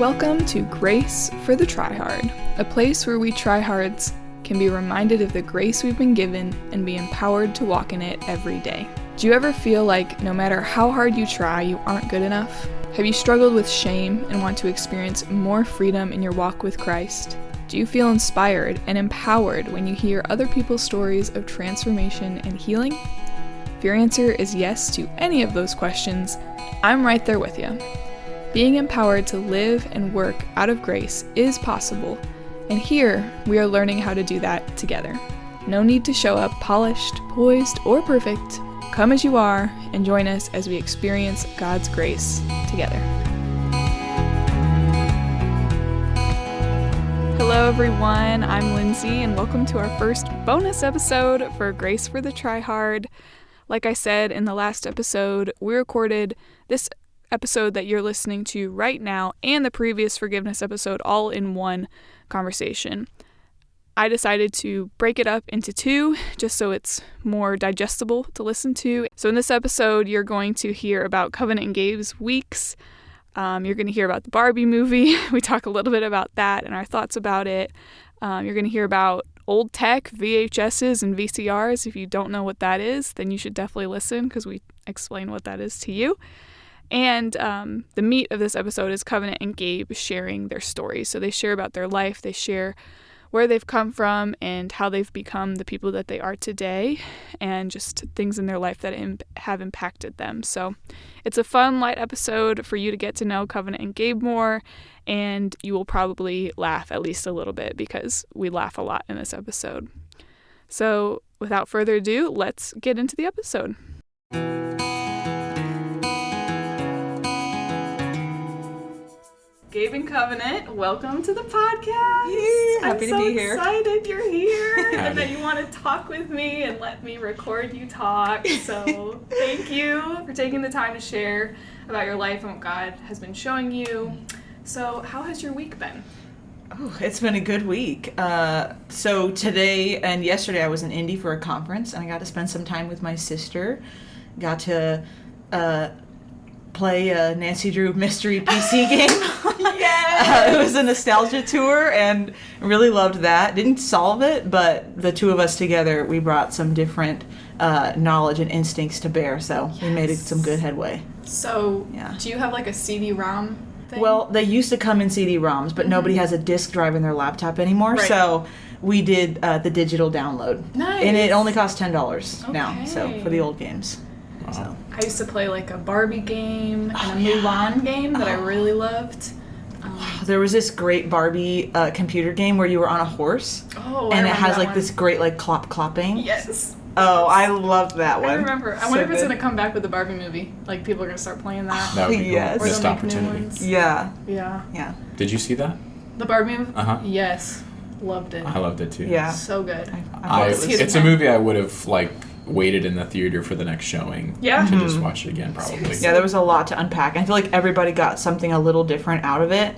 Welcome to Grace for the Tryhard, a place where we tryhards can be reminded of the grace we've been given and be empowered to walk in it every day. Do you ever feel like no matter how hard you try, you aren't good enough? Have you struggled with shame and want to experience more freedom in your walk with Christ? Do you feel inspired and empowered when you hear other people's stories of transformation and healing? If your answer is yes to any of those questions, I'm right there with you. Being empowered to live and work out of grace is possible, and here we are learning how to do that together. No need to show up polished, poised, or perfect. Come as you are and join us as we experience God's grace together. Hello everyone, I'm Lindsay, and welcome to our first bonus episode for Grace for the Tryhard. Like I said in the last episode, we recorded this episode that you're listening to right now and the previous forgiveness episode all in one conversation. I decided to break it up into two just so it's more digestible to listen to. So in this episode, you're going to hear about Kovenant and Gabe's weeks. You're going to hear about the Barbie movie. We talk a little bit about that and our thoughts about it. You're going to hear about old tech, VHSs and VCRs. If you don't know what that is, then you should definitely listen because we explain what that is to you. And the meat of this episode is Kovenant and Gabe sharing their stories. So they share about their life, they share where they've come from and how they've become the people that they are today, and just things in their life that have impacted them. So it's a fun, light episode for you to get to know Kovenant and Gabe more, and you will probably laugh at least a little bit because we laugh a lot in this episode. So without further ado, let's get into the episode. Gabe and Kovenant, welcome to the podcast. Yeah, happy to be here. I'm so excited you're here and that you want to talk with me and let me record you talk. So thank you for taking the time to share about your life and what God has been showing you. So how has your week been? Oh, it's been a good week. So today and yesterday I was in Indy for a conference and I got to spend some time with my sister. Got to play a Nancy Drew mystery PC game. It was a nostalgia tour and really loved that. Didn't solve it, but the two of us together, we brought some different knowledge and instincts to bear, so we made some good headway. So, Do you have like a CD-ROM thing? Well, they used to come in CD-ROMs, but nobody has a disk drive in their laptop anymore, so we did the digital download. Nice. And it only costs $10 now, so for the old games. Wow. So. I used to play like a Barbie game and a Mulan game that I really loved. There was this great Barbie computer game where you were on a horse. And it has like this great like clopping. Yes. Oh, I loved that one. I remember. I wonder if it's going to come back with the Barbie movie. Like people are going to start playing that. That would be cool. Yes. Or Missed they'll make new opportunity. ones. Yeah. Did you see that? The Barbie movie? Uh-huh. Yes. Loved it. I loved it too. Yeah. So good. It's a movie I would have waited in the theater for the next showing. Yeah. To just watch it again probably. Seriously. Yeah, there was a lot to unpack. I feel like everybody got something a little different out of it.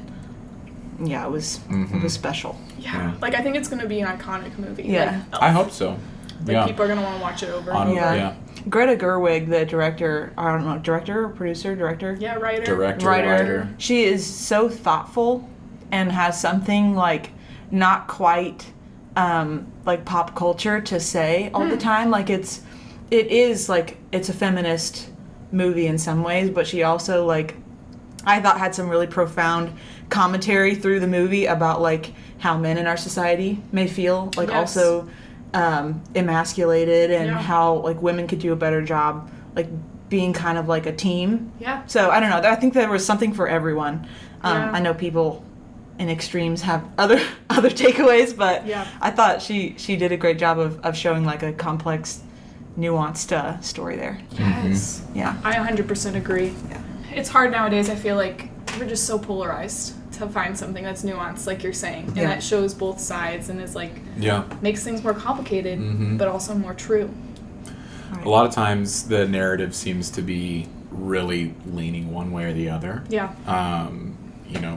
Yeah, it was special. Yeah. Like I think it's going to be an iconic movie. Yeah. Like, I hope so. Like people are going to want to watch it over and over. Yeah. Greta Gerwig, the director, I don't know, director or producer, director? Yeah, writer. Writer. She is so thoughtful and has something like not quite like pop culture to say all the time. Like it's a feminist movie in some ways, but she also like I thought had some really profound commentary through the movie about like how men in our society may feel like also emasculated and how like women could do a better job like being kind of like a team. Yeah. So I don't know. I think there was something for everyone. I know people in extremes have other takeaways, but I thought she did a great job of showing like a complex, nuanced story there. Yes. Yeah. I 100% agree. Yeah. It's hard nowadays. I feel like we're just so polarized to find something that's nuanced, like you're saying, and that shows both sides and is like makes things more complicated, but also more true. A lot of times the narrative seems to be really leaning one way or the other. Yeah.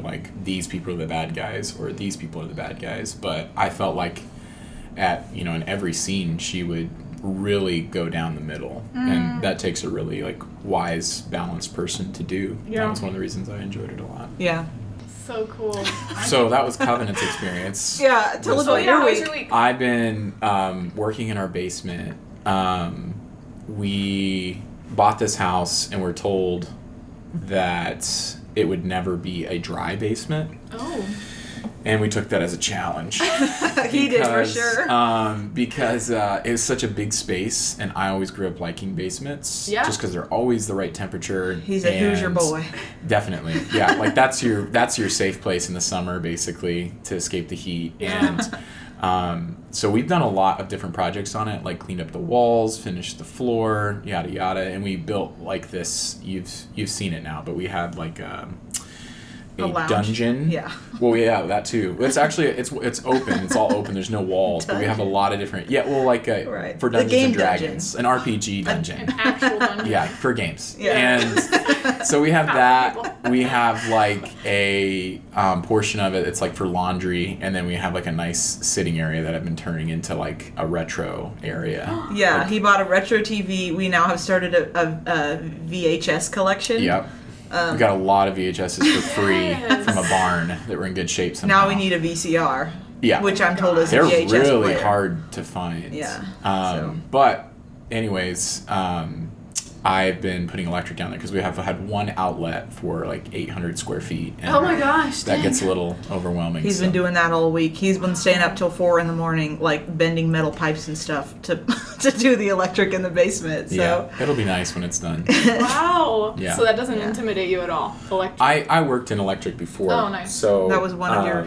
Like these people are the bad guys or these people are the bad guys, but I felt like in every scene she would really go down the middle, and that takes a really like wise, balanced person to do. That was one of the reasons I enjoyed it a lot. Yeah. so cool. So that was Covenant's experience. Yeah, tell us about how was your your week. week? I've been working in our basement. We bought this house and we're told that it would never be a dry basement. Oh. And we took that as a challenge. He did, for sure. Because it was such a big space, and I always grew up liking basements. Yeah. Just because they're always the right temperature. He's a Hoosier boy. Definitely. Yeah, like that's your safe place in the summer, basically, to escape the heat. Yeah. And so we've done a lot of different projects on it, like cleaned up the walls, finished the floor, yada yada, and we built like this. You've seen it now, but we had like a lounge. dungeon. Yeah. Well, yeah, that too. It's actually it's open. It's all open. There's no walls, but we have a lot of different. Yeah, well, like Right. for The Dungeons game and Dragons, an RPG dungeon. An actual dungeon. Yeah, for games. Yeah. And so we have that. We have like a portion of it. It's like for laundry, and then we have like a nice sitting area that I've been turning into like a retro area. Yeah, Like, he bought a retro TV. We now have started a VHS collection. Yep. We got a lot of VHSs for free Yes. from a barn that were in good shape somehow. Now we need a VCR. Yeah. Which I'm told is They're a VHS really player. hard to find. Yeah, But anyways, I've been putting electric down there because we have had one outlet for like 800 square feet. And Oh my gosh. that dang. gets a little overwhelming. He's been doing that all week. He's been staying up till 4 a.m, like bending metal pipes and stuff to to do the electric in the basement. So Yeah, it'll be nice when it's done. Wow. Yeah. So that doesn't Yeah. intimidate you at all. Electric. I worked in electric before. Oh, nice. So that was one of your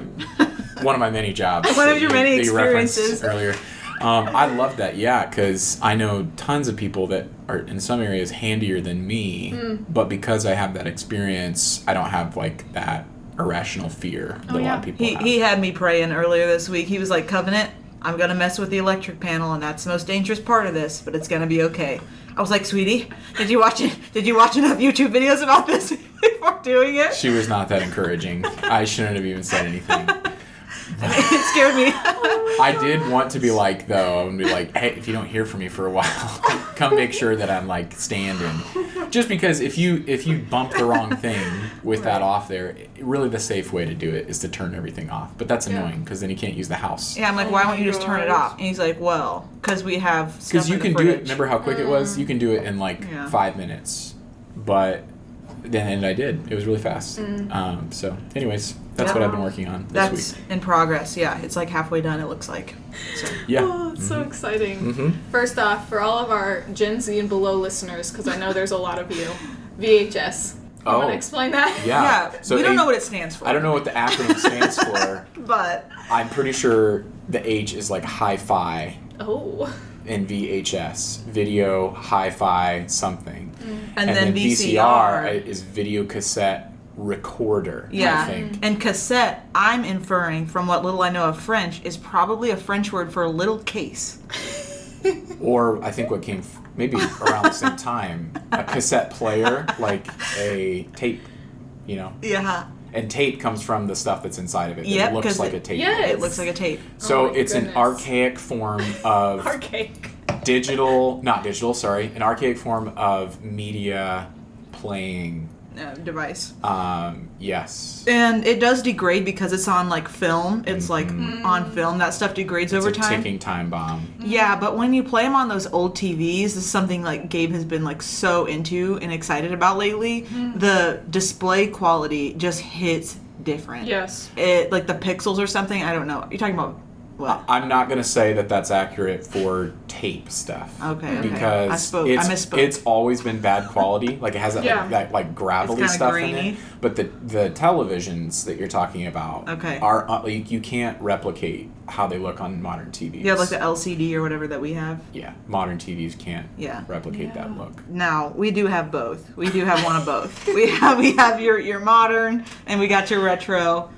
one of my many jobs. One of that your many that you referenced experiences. earlier. I love that, yeah, because I know tons of people that are in some areas handier than me, but because I have that experience, I don't have like that irrational fear that a lot of people have. He had me praying earlier this week. He was like, Covenant, I'm gonna mess with the electric panel, and that's the most dangerous part of this, but it's gonna be okay. I was like, sweetie, did you watch enough YouTube videos about this before doing it? She was not that encouraging. I shouldn't have even said anything. It scared me. I did want to be like, though, and be like, hey, if you don't hear from me for a while, come make sure that I'm like standing. Just because if you bump the wrong thing with that off there, really the safe way to do it is to turn everything off. But that's annoying because then you can't use the house. Yeah, I'm like, why won't you just turn it off? And he's like, well, because we have stuff Because you in the can do it. fridge. Remember how quick it was? You can do it in like 5 minutes. But then and I did. It was really fast. So, anyways, that's what I've been working on this That's week. in progress. Yeah, it's like halfway done. It looks like. So. Yeah. Oh, it's so exciting. First off, for all of our Gen Z and below listeners, because I know there's a lot of you, VHS. You want to explain that? Yeah. Yeah, So we don't know what it stands for. I don't know what the acronym stands for. But I'm pretty sure the H is like hi-fi Oh. in VHS. Video, hi-fi, something. and then VCR. is video cassette recorder, Yeah, I think. and cassette, I'm inferring from what little I know of French, is probably a French word for a little case. Or I think what came maybe around the same time, a cassette player, like a tape, you know. Yeah. And tape comes from the stuff that's inside of it. Yep, It looks 'cause like it- a tape. Yes. It looks like a tape. So Oh my it's goodness. an archaic form of Archaic. an archaic form of media playing. Device. Yes. And it does degrade because it's on like film. It's like on film. That stuff degrades over It's a time. ticking time bomb. Yeah, but when you play them on those old TVs, this is something like Gabe has been like so into and excited about lately. The display quality just hits different. Yes. It like the pixels or something. I don't know. You're talking about what? I'm not going to say that that's accurate for tape stuff. Okay. Because I misspoke. it's always been bad quality. Like it has that like gravelly It's kinda stuff grainy. in it. But the televisions that you're talking about are like, you can't replicate how they look on modern TVs. You have like the LCD or whatever that we have. Yeah, modern TVs can't replicate that look. Now we do have both. We do have one of both. We have your modern and we got your retro.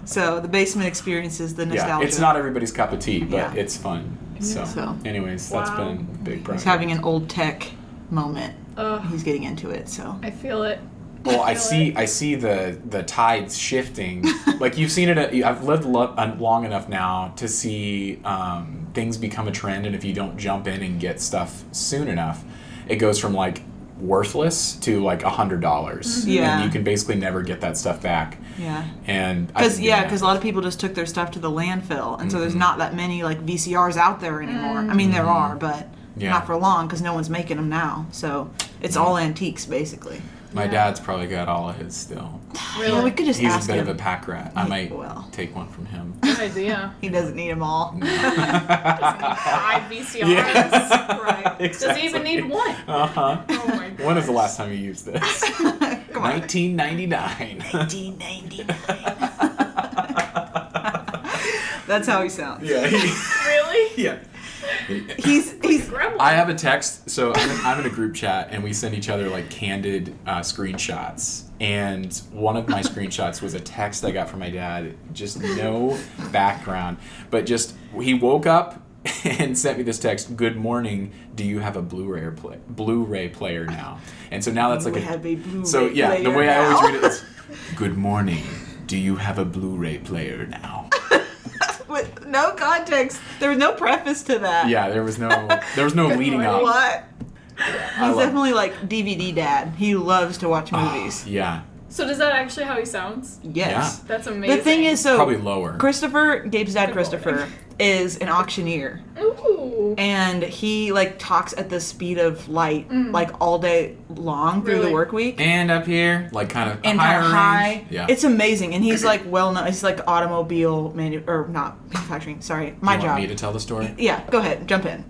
So the basement experience is the nostalgia. Yeah, it's not everybody's cup of tea, but Yeah. it's fun. So, anyways, that's been a big project. He's having an old tech moment. Ugh. He's getting into it. So I feel it. Well, I see the tides shifting. Like you've seen it. I've lived long enough now to see things become a trend, and if you don't jump in and get stuff soon enough, it goes from like worthless to like $100. Yeah. And you can basically never get that stuff back. Yeah. And because a lot of people just took their stuff to the landfill, and so there's not that many like VCRs out there anymore. I mean, there are, but not for long because no one's making them now. So it's all antiques basically. My dad's probably got all of his still. Really? Well, we could just He's ask a bit him. of a pack rat. I might take one from him. Good idea. He doesn't need them all. 5 VCRs. Yeah. Right. Exactly. Does he even need one? Uh-huh. Oh my god. When was the last time you used this? 1999. 1999. That's how he sounds. Yeah. Really? Yeah. He's I have a text, so I'm in a group chat, and we send each other like candid screenshots. And one of my screenshots was a text I got from my dad, just no background, but just he woke up and sent me this text: "Good morning. Do you have a Blu-ray player now?" And so now that's like have a Blu-ray so yeah. The player way I always now. read it is, "Good morning. Do you have a Blu-ray player now?" With no context. There was no preface to that. Yeah, there was no leading up. What? I He's love definitely like DVD dad. He loves to watch movies. Yeah. So does that actually how he sounds? Yes. That's amazing. The thing is, so Probably lower. Christopher, Gabe's dad, Christopher, is an auctioneer, Ooh. and he like talks at the speed of light, like all day long through the Really? work week. And up here, like kind of And higher kind of high. range. Yeah. It's amazing, and he's like well known. He's like automobile or not manufacturing. Sorry, my you job. Want me to tell the story? Yeah, go ahead, jump in.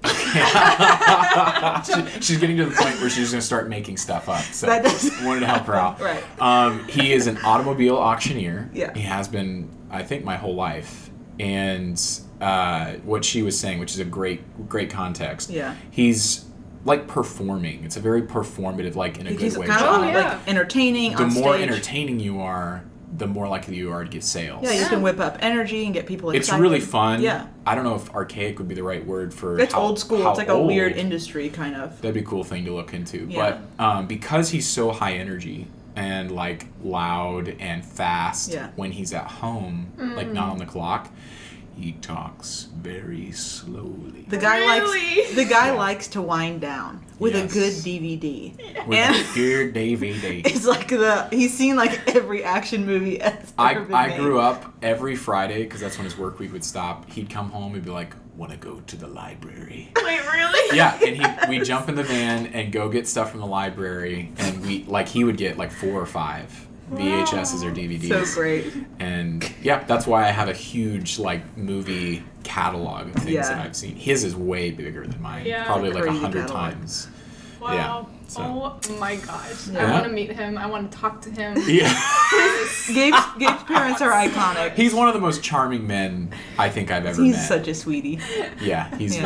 She's getting to the point where she's going to start making stuff up. So That does- wanted to help her out. Right. He is an automobile auctioneer. Yeah. He has been, I think, my whole life. And what she was saying, which is a great context. Yeah. He's like performing. It's a very performative, like in a He's good way. kind job. of like entertaining The on more stage. entertaining you are, the more likely you are to get sales. Yeah, you can whip up energy and get people excited. It's really fun. Yeah. I don't know if archaic would be the right word for It's how, old school. how It's like a old. weird industry, kind of. That'd be a cool thing to look into. Yeah. But because he's so high energy and like loud and fast when he's at home, like not on the clock, he talks very slowly. The guy Really? likes to wind down with Yes. a good DVD. With And a good DVD. it's like he's seen like every action movie that's ever been I made. grew up every Friday, because that's when his work week would stop. He'd come home and be like, "Want to go to the library?" Wait, really? Yeah, and we'd jump in the van and go get stuff from the library, and he would get like 4 or 5 VHSs or DVDs. So great. And yeah, that's why I have a huge like movie catalog of things Yeah. that I've seen. His is way bigger than mine. Yeah. Probably like Crazy 100 catalog. times. Wow. Yeah, so. Oh my gosh. I Yeah. want to meet him. I want to talk to him. Yeah. Gabe's parents are iconic. He's one of the most charming men I think I've ever He's met. such a sweetie. Yeah, he's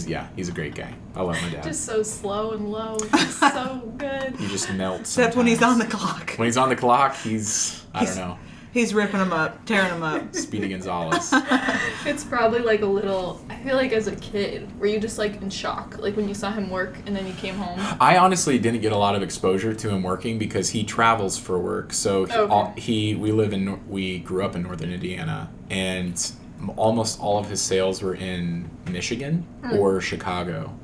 Yeah. he's a great guy. I love my dad. Just so slow and low. Just so good. He just melts. Except when he's on the sometimes. clock. When he's on the clock, I don't know, He's ripping them up, tearing them up. Speedy Gonzalez. It's probably like a little, I feel like as a kid, were you just like in shock? Like when you saw him work and then you came home? I honestly didn't get a lot of exposure to him working because he travels for work. So we grew up in northern Indiana, and almost all of his sales were in Michigan or Chicago.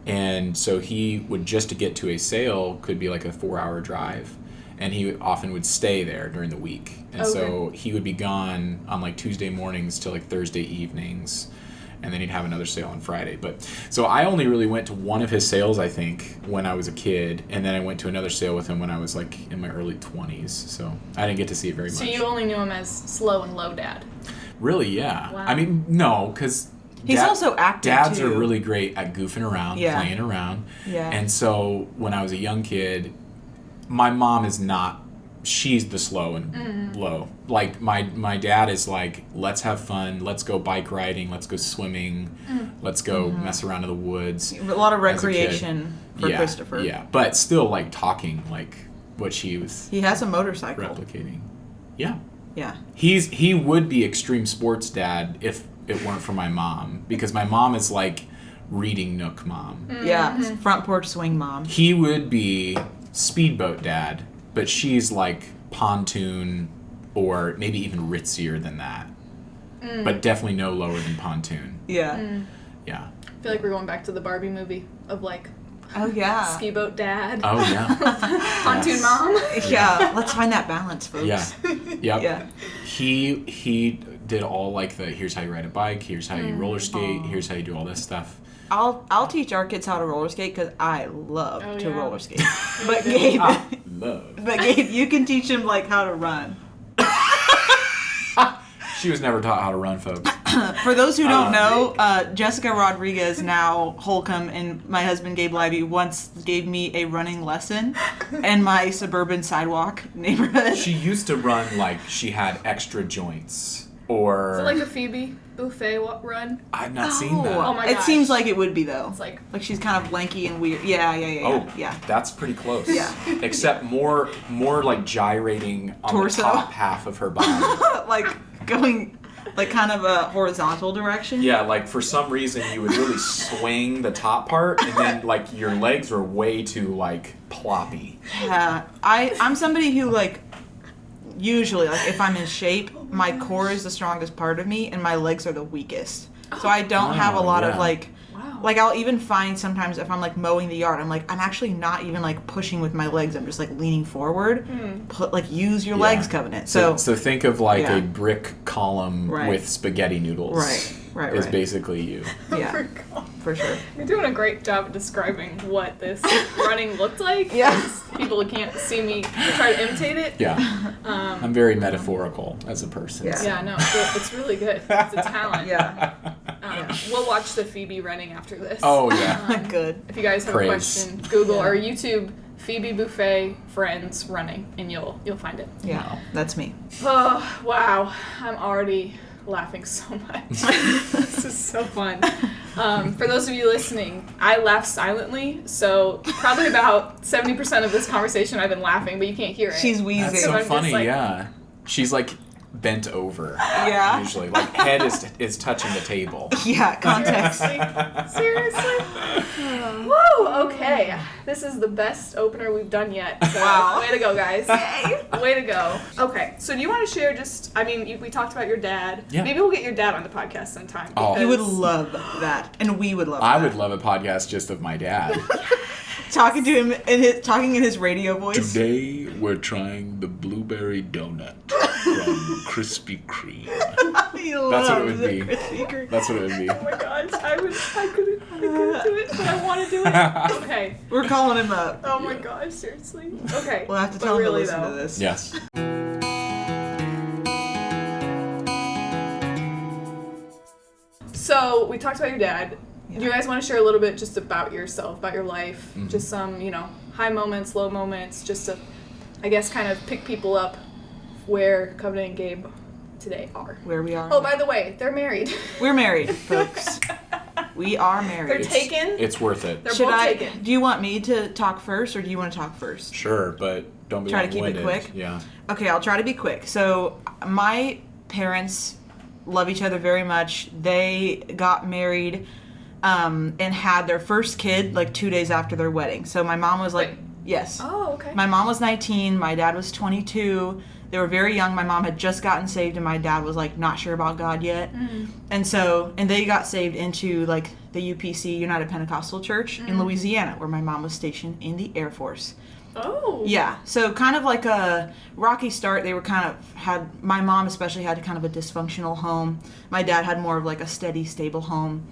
And so he would, just to get to a sale, could be like a 4-hour drive. And he often would stay there during the week. And so he would be gone on like Tuesday mornings till like Thursday evenings. And then he'd have another sale on Friday. But so I only really went to one of his sales, I think, when I was a kid. And then I went to another sale with him when I was like in my early 20s. So I didn't get to see it very much. So you only knew him as slow and low dad. Really, yeah. Wow. I mean, no, because He's also active, dads too. are really great at goofing around, playing around. Yeah. And so when I was a young kid, my mom is not, she's the slow and low. Like my dad is like, let's have fun, let's go bike riding, let's go swimming, let's go mess around in the woods. A lot of as a kid. recreation for Christopher. Yeah, but still like talking like what she was He has a motorcycle. replicating. Yeah. Yeah. He would be extreme sports dad if it weren't for my mom, because my mom is like reading Nook mom. Yeah. Front porch swing mom. He would be speedboat dad, but she's like pontoon or maybe even ritzier than that. But definitely no lower than pontoon. Yeah. Yeah. I feel like we're going back to the Barbie movie of like Oh, yeah. Ski boat dad. Oh, yeah. Pontoon mom. Yeah, let's find that balance, folks. Yeah. Yep. Yeah. He did all like the here's how you ride a bike, here's how you roller skate, here's how you do all this stuff. I'll teach our kids how to roller skate because I love to roller skate. But Gabe, you can teach them like how to run. She was never taught how to run, folks. For those who don't know, Jessica Rodriguez, now Holcomb, and my husband Gabe Liby once gave me a running lesson in my suburban sidewalk neighborhood. She used to run like she had extra joints. Or... Is it like a Phoebe buffet run? I've not seen that. Oh my gosh. It seems like it would be, though. It's like she's kind of lanky and weird. Yeah. That's pretty close. Yeah. Except more like gyrating on Torso. the top half of her body. Like going like kind of a horizontal direction. Yeah, like for some reason you would really swing the top part and then like your legs are way too like ploppy. Yeah. I'm somebody who like usually like if I'm in shape, my core is the strongest part of me and my legs are the weakest. So I don't have a lot of like like I'll even find sometimes if I'm like mowing the yard, I'm like I'm actually not even like pushing with my legs. I'm just like leaning forward. Like use your legs, Covenant. So think of like a brick column with spaghetti noodles. Right. Is basically you. Yeah. For sure. You're doing a great job of describing what this running looked like. Yes. People can't see me try to imitate it. Yeah. I'm very metaphorical as a person. Yeah. So. Yeah, no, it's really good. It's a talent. Yeah. We'll watch the Phoebe running after this. Oh, yeah. Good. If you guys have a question, Google or YouTube Phoebe Buffet friends running, and you'll find it. Yeah, that's me. Oh, wow. I'm already laughing so much. This is so fun. For those of you listening, I laugh silently, so probably about 70% of this conversation I've been laughing, but you can't hear it. She's wheezing. That's so I'm funny, like, yeah. She's like bent over. Yeah. Usually, like head is touching the table. Yeah, context. Seriously? Woo! Okay. This is the best opener we've done yet. So Wow. Way to go, guys. Way to go. Okay. So do you want to share we talked about your dad. Yeah. Maybe we'll get your dad on the podcast sometime. Oh. You would love that. And we would love that. I would love a podcast just of my dad. Talking to him talking in his radio voice. Today we're trying the blueberry donut from Krispy Kreme. That's what it would be. That's what it would be. Oh my gosh. I couldn't do it, but I want to do it. Okay. We're calling him up. Oh my gosh, seriously? Okay. We'll have to tell him to listen to this. Yes. So we talked about your dad. Do you guys want to share a little bit just about yourself, about your life? Mm-hmm. Just some, high moments, low moments, just to, I guess, kind of pick people up where Covenant and Gabe today are. Where we are. Oh, by the way, they're married. We're married, folks. We are married. They're taken. It's worth it. They're both taken. Do you want me to talk first, or do you want to talk first? Sure, but don't be Try to keep it long-winded. quick? Yeah. Okay, I'll try to be quick. So, my parents love each other very much. They got married and had their first kid like 2 days after their wedding. So, my mom was like, yes. Oh, okay. My mom was 19. My dad was 22. They were very young. My mom had just gotten saved, and my dad was like not sure about God yet. And they got saved into like the UPC, United Pentecostal Church in Louisiana, where my mom was stationed in the Air Force. Oh. Yeah. So kind of like a rocky start. They were my mom especially had kind of a dysfunctional home. My dad had more of like a steady, stable home.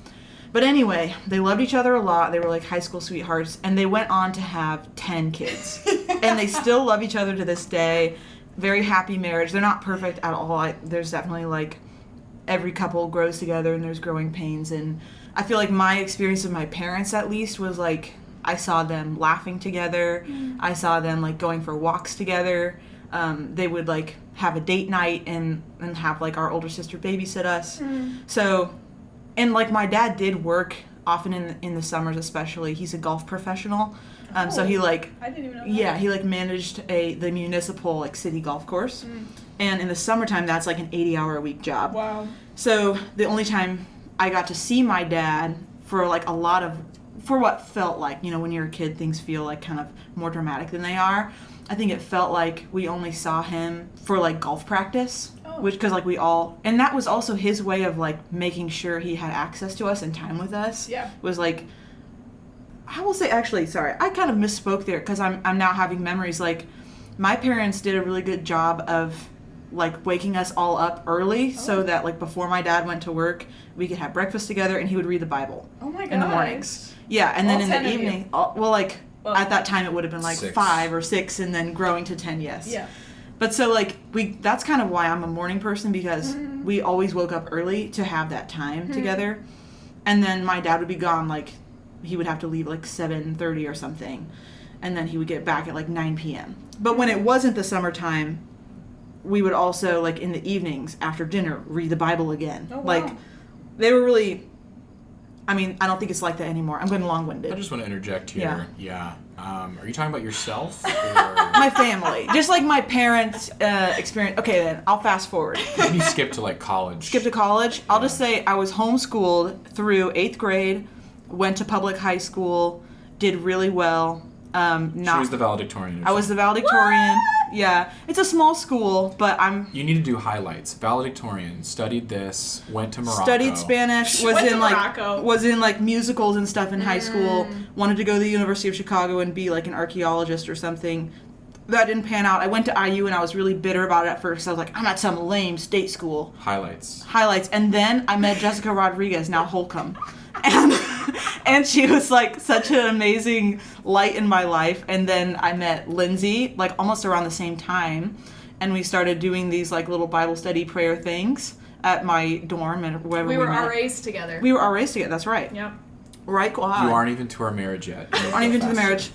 But anyway, they loved each other a lot. They were like high school sweethearts, and they went on to have 10 kids. And they still love each other to this day. Very happy marriage. They're not perfect at all. There's definitely like every couple grows together and there's growing pains. And I feel like my experience with my parents at least was like I saw them laughing together. I saw them like going for walks together. They would like have a date night and have like our older sister babysit us. So, and like my dad did work often in the summers especially. He's a golf professional. So he like I didn't even know that. Yeah, he like managed the municipal like city golf course. And in the summertime that's like an 80-hour-a-week job. Wow. So the only time I got to see my dad for like for what felt like, when you're a kid things feel like kind of more dramatic than they are. I think it felt like we only saw him for like golf practice. Which, because like and that was also his way of like making sure he had access to us and time with us. Yeah. Was like, I will say, actually, sorry, I kind of misspoke there because I'm now having memories. Like, my parents did a really good job of, like, waking us all up early so that, like, before my dad went to work, we could have breakfast together and he would read the Bible. Oh my god. In the mornings. Yeah, and then All in 10 the of you. evening, at that time it would have been like 6. 5 or 6 and then growing to 10, yes. Yeah. But so, like, that's kind of why I'm a morning person because we always woke up early to have that time together. And then my dad would be gone, like, he would have to leave like 7:30 or something. And then he would get back at like 9 p.m. But when it wasn't the summertime, we would also, like, in the evenings after dinner, read the Bible again. Oh, wow. Like, they were really... I mean, I don't think it's like that anymore. I'm getting long-winded. I just want to interject here. Yeah. Are you talking about yourself? Or... My family. Just like my parents' experience. Okay, then, I'll fast forward. Maybe skip to like college. Skip to college. I'll just say I was homeschooled through 8th grade, went to public high school, did really well. She was the valedictorian. I was the valedictorian. What? Yeah. It's a small school, but You need to do highlights. Valedictorian, studied this, went to Morocco. studied Spanish, Went to Morocco. was in like musicals and stuff in high school, wanted to go to the University of Chicago and be like an archaeologist or something. That didn't pan out. I went to IU and I was really bitter about it at first. I was like, I'm at some lame state school. Highlights. And then I met Jessica Rodriguez, now Holcomb. And she was like such an amazing light in my life. And then I met Lindsay like almost around the same time. And we started doing these like little Bible study prayer things at my dorm and wherever we were met. RAs together. We were RAs together, that's right. Yep. Right, You aren't even to our marriage yet. aren't even to the marriage.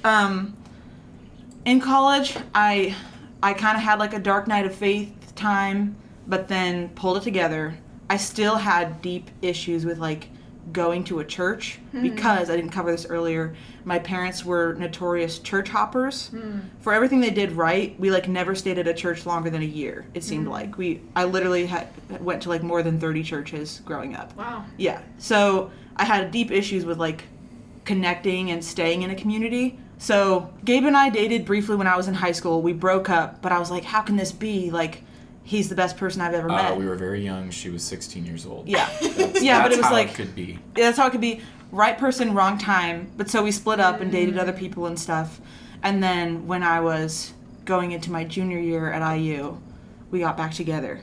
In college, I kind of had like a dark night of faith time, but then pulled it together. I still had deep issues with like going to a church because I didn't cover this earlier. My parents were notorious church hoppers. For everything they did right, we like never stayed at a church longer than a year. It seemed like I literally went to like more than 30 churches growing up. Wow. Yeah. So I had deep issues with like connecting and staying in a community. So Gabe and I dated briefly when I was in high school. We broke up, but I was like, how can this be? Like, he's the best person I've ever met. We were very young. She was 16 years old. Yeah. That's but it was how like it could be. Yeah, that's how it could be. Right person, wrong time. But so we split up and dated other people and stuff. And then when I was going into my junior year at IU, we got back together.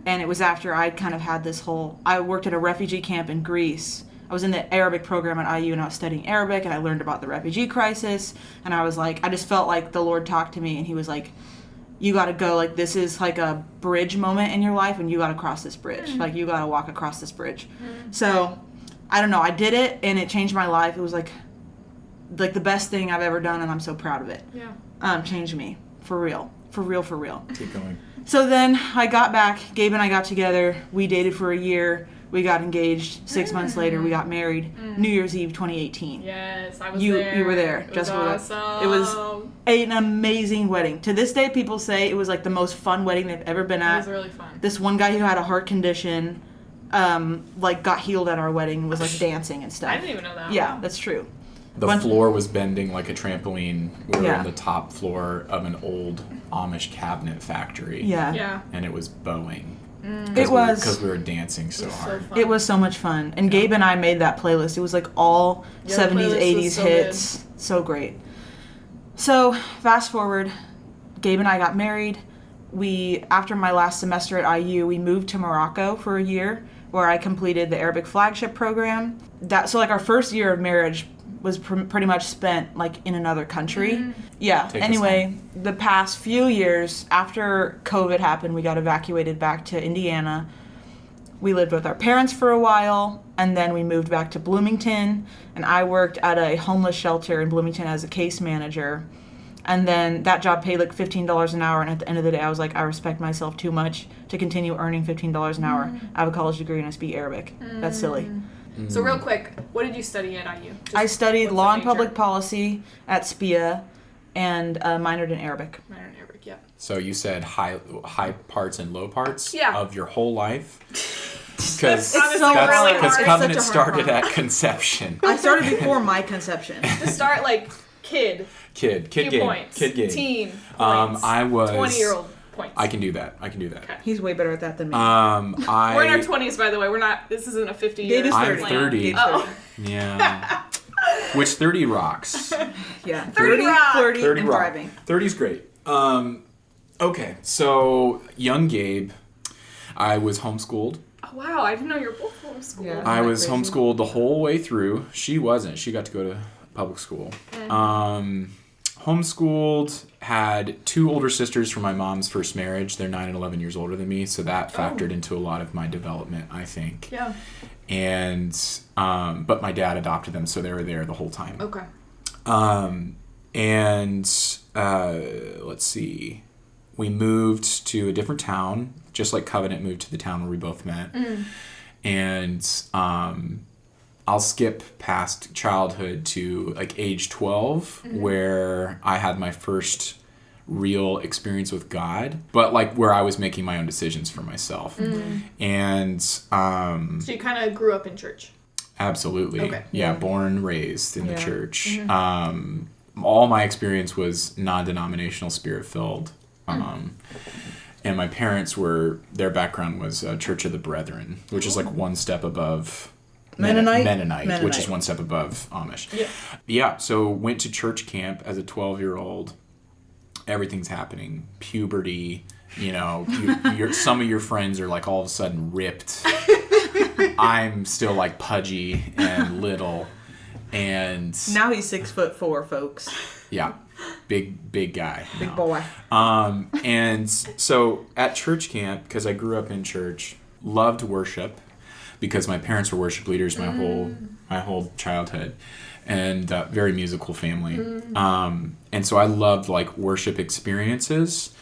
And it was after I'd kind of had this whole... I worked at a refugee camp in Greece. I was in the Arabic program at IU and I was studying Arabic and I learned about the refugee crisis. And I was like, I just felt like the Lord talked to me and he was like, you got to go, like, this is like a bridge moment in your life and you got to cross this bridge. Like, you got to walk across this bridge. So, I don't know, I did it and it changed my life. It was like the best thing I've ever done and I'm so proud of it. Yeah. Changed me. For real. For real. Keep going. So then I got back, Gabe and I got together, we dated for a year, we got engaged, 6 months later we got married, New Year's Eve 2018. Yes, I was You there. were there. It was Jessica was awesome. there. It was an amazing wedding. To this day, people say it was like the most fun wedding they've ever been It at. was really fun. This one guy who had a heart condition, like got healed at our wedding and was like dancing and stuff. I didn't even know that. Yeah, Wow. that's true. The floor was bending like a trampoline. We were Yeah. on the top floor of an old Amish cabinet factory. Yeah. Yeah. And it was bowing. It was. Because we were dancing so hard. So fun. It was so much fun. And Gabe and I made that playlist. It was like all Yeah, 70s, the playlist 80s was so hits. So great. So, fast forward, Gabe and I got married. After my last semester at IU, we moved to Morocco for a year where I completed the Arabic flagship program. So like our first year of marriage was pretty much spent like in another country. Yeah. Take us Anyway, the past few years after COVID happened, we got evacuated back to Indiana. We lived with our parents for a while, and then we moved back to Bloomington, and I worked at a homeless shelter in Bloomington as a case manager. And then that job paid like $15 an hour, and at the end of the day, I was like, I respect myself too much to continue earning $15 an hour. I have a college degree and I speak Arabic. That's silly. So real quick, what did you study at IU? I studied what's law the and major? public policy at SPIA and minored in Arabic. Minor in Arabic, yeah. So you said high parts and low parts Yeah. of your whole life? Because honestly really hard. It's such Covenant a hard started one. at conception. I started before my conception. To start like kid Kid few game. points. Kid game. Teen points. I was 20-year-old points. I can do that. Okay. He's way better at that than me. We're in our 20s, by the way. This isn't a 50-year Gabe is I'm 30. 30. Gabe's Oh. 30. Yeah. Which 30 rocks. Yeah. 30 rock. 30 30 and rock. thriving. 30's great. Okay, so young Gabe, I was homeschooled. Oh, wow, I didn't know you were both homeschooled. Yeah. I was crazy? homeschooled the whole way through. She wasn't. She got to go to public school. Homeschooled, had 2 older sisters from my mom's first marriage. They're 9 and 11 years older than me, so that factored into a lot of my development, I think. Yeah. And but my dad adopted them, so they were there the whole time. Okay. Let's see. We moved to a different town, just like Covenant moved to the town where we both met. And I'll skip past childhood to like age 12, where I had my first real experience with God, but like where I was making my own decisions for myself. And So you kind of grew up in church. absolutely. Okay. Yeah, born, raised in the Yeah. church. All my experience was non-denominational, spirit-filled. And my parents their background was Church of the Brethren, which is like one step above Mennonite, which is one step above Amish. Yeah. Yeah, so went to church camp as a 12-year-old. Everything's happening. Puberty, some of your friends are like all of a sudden ripped. I'm still like pudgy and little. And Now he's 6'4", folks. yeah, big guy. Big now. boy. And so at church camp, because I grew up in church, loved worship because my parents were worship leaders my whole childhood, and very musical family. And so I loved like worship experiences,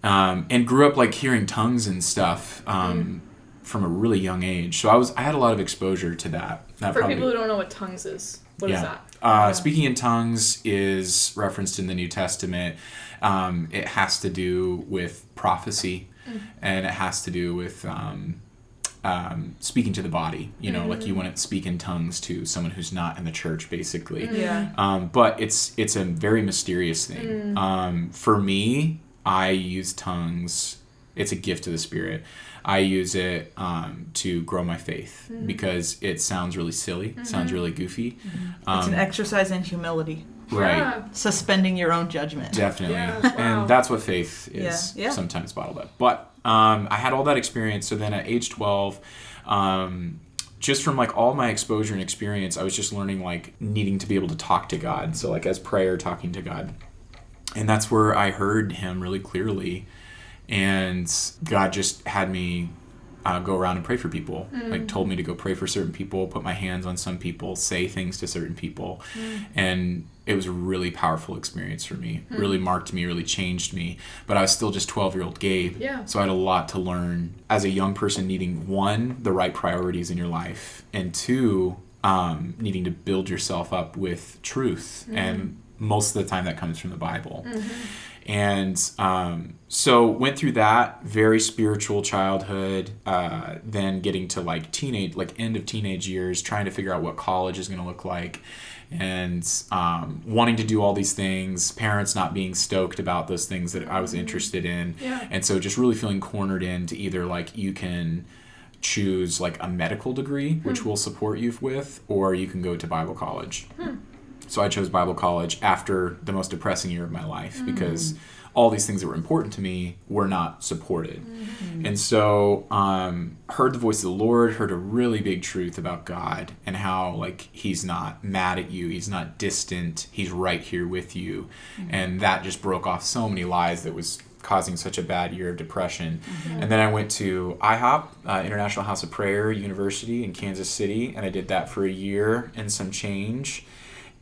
and grew up like hearing tongues and stuff from a really young age. So I had a lot of exposure to that. For people who don't know what tongues is, what is that? Speaking in tongues is referenced in the New Testament. It has to do with prophecy, and it has to do with speaking to the body. Like you wouldn't speak in tongues to someone who's not in the church, basically. Yeah. But it's a very mysterious thing. For me, I use tongues. It's a gift of the Spirit. I use it to grow my faith because it sounds really silly. It sounds really goofy. It's an exercise in humility. Right. Yeah. Suspending your own judgment. Definitely. Yeah, wow. And that's what faith is Yeah. sometimes bottled up. But I had all that experience. So then at age 12, just from like all my exposure and experience, I was just learning like needing to be able to talk to God. So like as prayer, talking to God. And that's where I heard him really clearly. And God just had me go around and pray for people. Like told me to go pray for certain people, put my hands on some people, say things to certain people. And it was a really powerful experience for me. Really marked me, really changed me. But I was still just 12-year-old Gabe. Yeah. So I had a lot to learn as a young person, needing 1, the right priorities in your life, and 2, needing to build yourself up with truth. And most of the time that comes from the Bible. And so went through that very spiritual childhood, then getting to like end of teenage years, trying to figure out what college is going to look like, and wanting to do all these things, parents not being stoked about those things that I was interested in. Yeah. And so just really feeling cornered into either like you can choose like a medical degree, which we'll support you with, or you can go to Bible college. So I chose Bible college after the most depressing year of my life because all these things that were important to me were not supported. And so heard the voice of the Lord, heard a really big truth about God and how like he's not mad at you, he's not distant, he's right here with you. And that just broke off so many lies that was causing such a bad year of depression. And then I went to IHOP, International House of Prayer University in Kansas City, and I did that for a year and some change.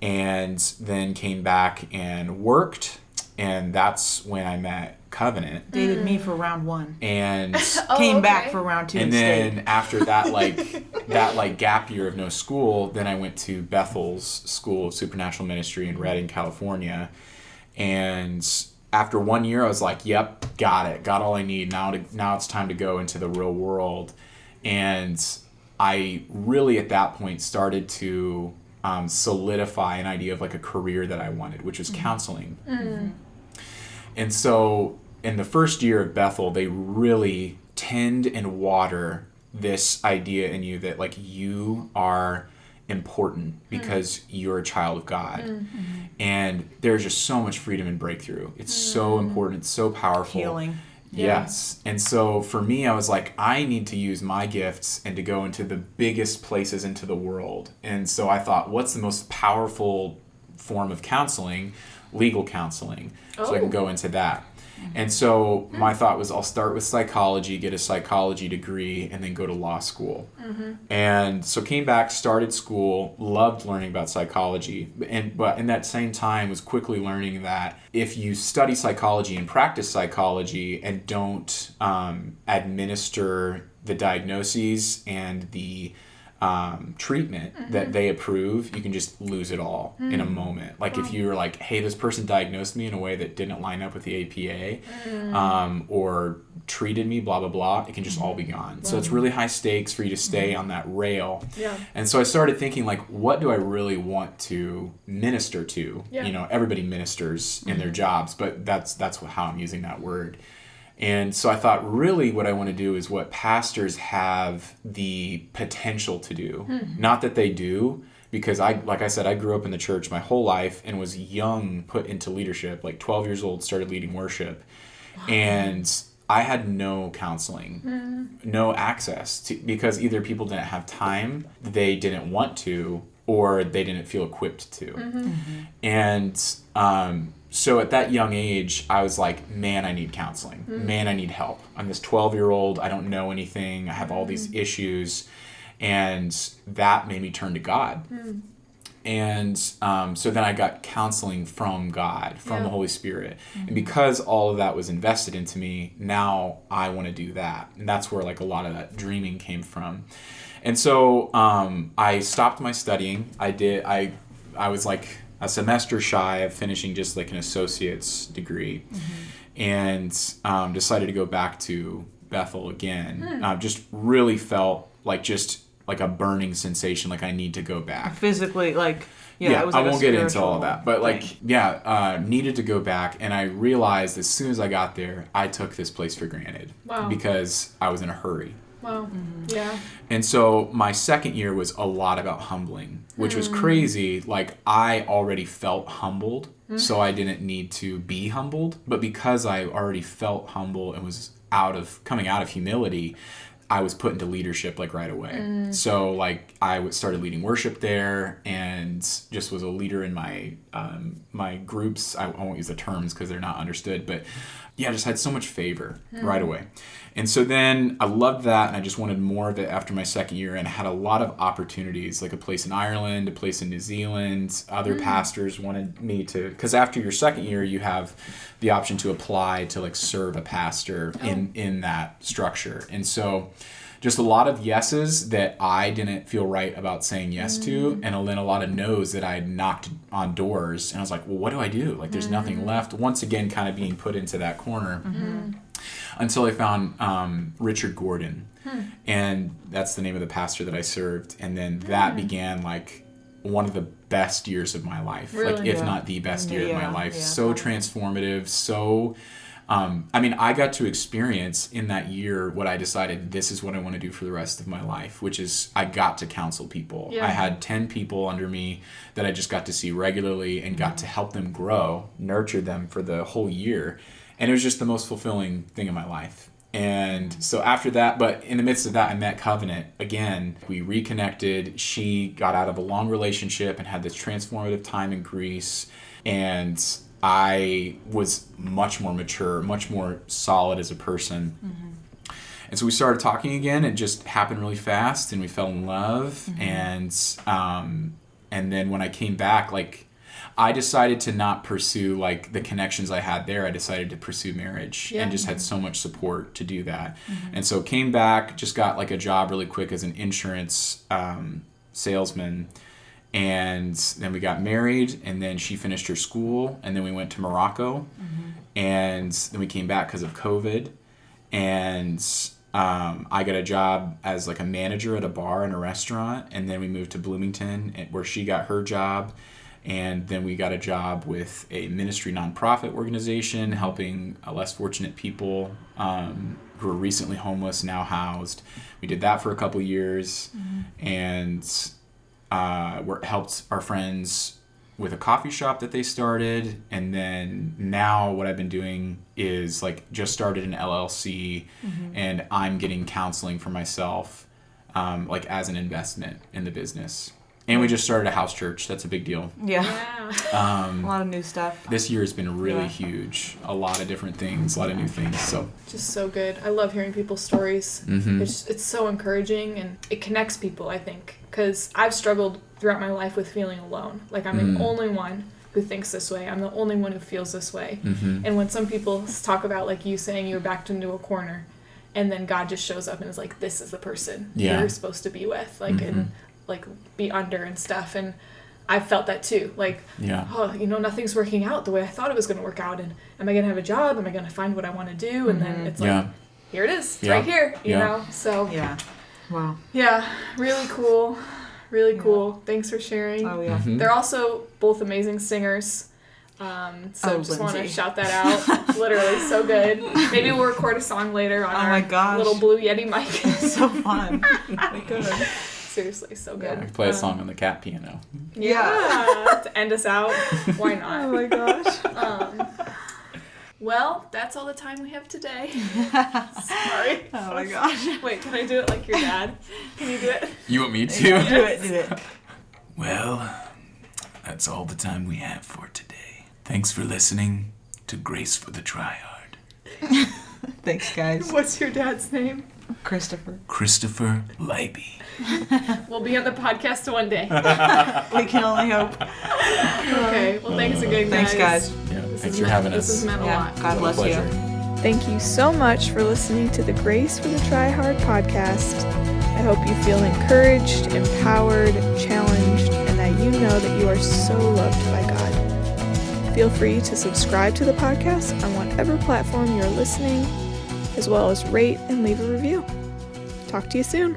And then came back and worked, and that's when I met Covenant. Dated me for round 1. And Came back for round 2 and stayed. then after that gap year of no school, then I went to Bethel's School of Supernatural Ministry in Redding, California. And after 1 year, I was like, "Yep, got it, got all I need. Now it's time to go into the real world." And I really at that point started to solidify an idea of like a career that I wanted, which was counseling. And so in the first year of Bethel, they really tend and water this idea in you that like you are important because you're a child of God. And there's just so much freedom and breakthrough. It's so important. It's so powerful. Healing. Yes. And so for me, I was like, I need to use my gifts and to go into the biggest places into the world. And so I thought, what's the most powerful form of counseling? Legal counseling. So I can go into that. And so my thought was, I'll start with psychology, get a psychology degree, and then go to law school. And so came back, started school, loved learning about psychology, but in that same time was quickly learning that if you study psychology and practice psychology and don't administer the diagnoses and the treatment that they approve, you can just lose it all in a moment. Like if you were like, hey, this person diagnosed me in a way that didn't line up with the APA, or treated me, blah, blah, blah, it can just all be gone. So it's really high stakes for you to stay on that rail. And so I started thinking, like, what do I really want to minister to? You know, everybody ministers in their jobs, but that's how I'm using that word. And so I thought, really what I want to do is what pastors have the potential to do. Not that they do, because like I said, I grew up in the church my whole life and was young, put into leadership, like 12 years old, started leading worship. And I had no counseling, no access to, because either people didn't have time, they didn't want to, or they didn't feel equipped to. And so at that young age, I was like, man, I need counseling. Man, I need help. I'm this 12-year-old. I don't know anything. I have all these issues. And that made me turn to God. And so then I got counseling from God, from the Holy Spirit. And because all of that was invested into me, now I want to do that. And that's where like a lot of that dreaming came from. And so I stopped my studying. I was like a semester shy of finishing just like an associate's degree, and decided to go back to Bethel again. Just really felt like a burning sensation, like I need to go back. Physically, like, it was like I won't get into all of that, but needed to go back. And I realized as soon as I got there, I took this place for granted because I was in a hurry. And so my second year was a lot about humbling, which was crazy. Like I already felt humbled, so I didn't need to be humbled. But because I already felt humble and was coming out of humility, I was put into leadership like right away. So like I started leading worship there and just was a leader in my my groups. I won't use the terms because they're not understood, but I just had so much favor right away. And so then I loved that, and I just wanted more of it after my second year, and I had a lot of opportunities, like a place in Ireland, a place in New Zealand. Other pastors wanted me to, because after your second year, you have the option to apply to like serve a pastor in that structure. And so just a lot of yeses that I didn't feel right about saying yes to, and then a lot of no's that I had knocked on doors. And I was like, well, what do I do? Like, there's nothing left. Once again, kind of being put into that corner. Until I found Richard Gordon. And that's the name of the pastor that I served. And then that began like one of the best years of my life. Really? Like, if not the best year of my life. So transformative, so... I got to experience in that year what I decided this is what I want to do for the rest of my life, which is I got to counsel people. I had 10 people under me that I just got to see regularly and got to help them grow, nurture them for the whole year. And it was just the most fulfilling thing in my life. And so after that, but in the midst of that, I met Kovenant again. We reconnected. She got out of a long relationship and had this transformative time in Greece. And I was much more mature, much more solid as a person. And so we started talking again. It just happened really fast, and we fell in love. And then when I came back, like, I decided to not pursue like the connections I had there. I decided to pursue marriage and just had so much support to do that. And so came back, just got like a job really quick as an insurance salesman. And then we got married, and then she finished her school, and then we went to Morocco. And then we came back because of COVID. And I got a job as like a manager at a bar and a restaurant. And then we moved to Bloomington, where she got her job. And then we got a job with a ministry nonprofit organization helping less fortunate people who were recently homeless, now housed. We did that for a couple years. And helped our friends with a coffee shop that they started. And then now what I've been doing is like just started an LLC, and I'm getting counseling for myself, like as an investment in the business. And we just started a house church. That's a big deal. Yeah. Yeah. A lot of new stuff. This year has been really huge. A lot of different things, a lot of new things. So Just so good. I love hearing people's stories. It's so encouraging, and it connects people, I think. Because I've struggled throughout my life with feeling alone. Like, I'm the only one who thinks this way. I'm the only one who feels this way. And when some people talk about, like you saying you were backed into a corner, and then God just shows up and is like, this is the person you're supposed to be with. Like, and like be under and stuff. And I felt that too. Like, oh, you know, nothing's working out the way I thought it was going to work out. And am I going to have a job? Am I going to find what I want to do? And then it's like, here it is. It's right here, you know? So, Wow. Yeah, really cool. Really cool. Thanks for sharing. Oh, yeah. They're also both amazing singers. So just want to shout that out. Literally so good. Maybe we'll record a song later on our little Blue Yeti mic. So fun. We could. Seriously, so good. we play a song on the cat piano. Yeah. To end us out. Why not? Oh my gosh. Well, that's all the time we have today. Sorry. Oh my gosh. Wait, can I do it like your dad? Can you do it? You want me to? Do it. Well, that's all the time we have for today. Thanks for listening to Grace for the Tryhard. Thanks, guys. What's your dad's name? Christopher Liby. We'll be on the podcast one day. We can only hope. Okay, well, thanks again, guys. Thanks, guys. Yeah, thanks for having us. This has meant a lot. God bless you. Thank you so much for listening to the Grace for the Tryhard podcast. I hope you feel encouraged, empowered, challenged, and that you know that you are so loved by God. Feel free to subscribe to the podcast on whatever platform you're listening, as well as rate and leave a review. Talk to you soon.